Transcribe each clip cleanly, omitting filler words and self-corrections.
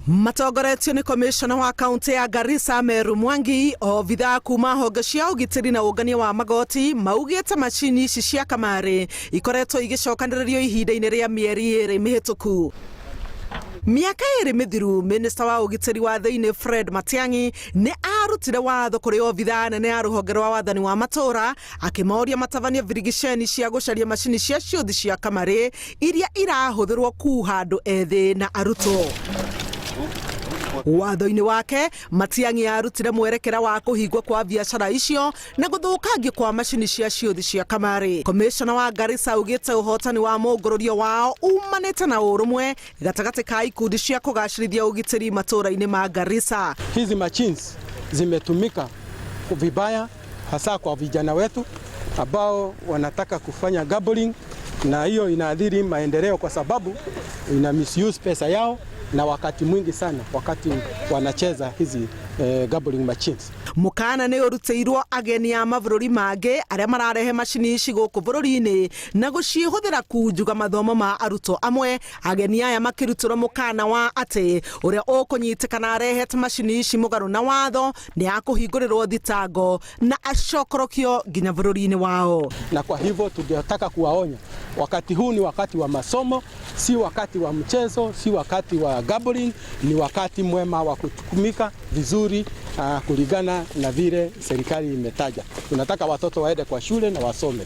Matongoretio ni komishona wa kaunti ya Garissa Meru Mwangi obitha kuma honge cia ugitiri na ungania wa magoti maugite macini ici cia kamarĩ ikoretwo igicokanĩrĩrio ihinda-inĩ rĩa mĩeri 2 mĩhĩtũku. Miaka 2 mithiru, minista wa ugitiri wa thiini Fred Matiang'i ni arutire watho kuri obitha nene a ruhonge rwa wathani wa matura akimoria matabania virigisheni cia gucaria macini cia ciuthi cia kamarĩ iria irahuthirwo kuha andu ethi na arutwo. Watho-ini wake Matiang'i arutire mwerekera wa kuhingwa kwa biashara icio na guthukangio kwa macini cia ciuthi cia kamarĩ. Komishona wa Garissa ugite uhotani wa mungororio wao umanite na urumwe gatagati ka ikundi cia kugacirithia ugitiri matura-ini ma Garissa. Hizi machines zimetumika vibaya hasa kwa vijana wetu ambao wanataka kufanya gambling, na hiyo inaathiri maendeleo kwa sababu ina misuse pesa yao na wakati mwingi sana wakati wanacheza hizi gambling machines. Mukana ni urutiirwo ageni a mabũrũri mangĩ aria mararehe macini ici gũkũ bũrũri-inĩ na gũcihuthĩra kunjuga mathomo ma arutwo amwe. Ageni aya makirutirwo mukana wa ati uria ũkũnyitikana arehete macini ici mũgarũ na watho ni akũhingũrĩrwo thitango na acokorokio nginya bũrũri-inĩ wao. Na kwa hivyo tungetaka kuwaonya, wakati huu ni wakati wa masomo, si wakati wa mchezo, si wakati wa gambling, ni wakati mwema wa kutumika vizuri kulingana na vile serikali imetaja. Tunataka watoto waende kwa shule na wasome.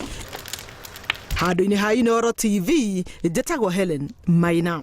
Handũ-inĩ ha Inooro TV, njĩtagwo Helen Maina.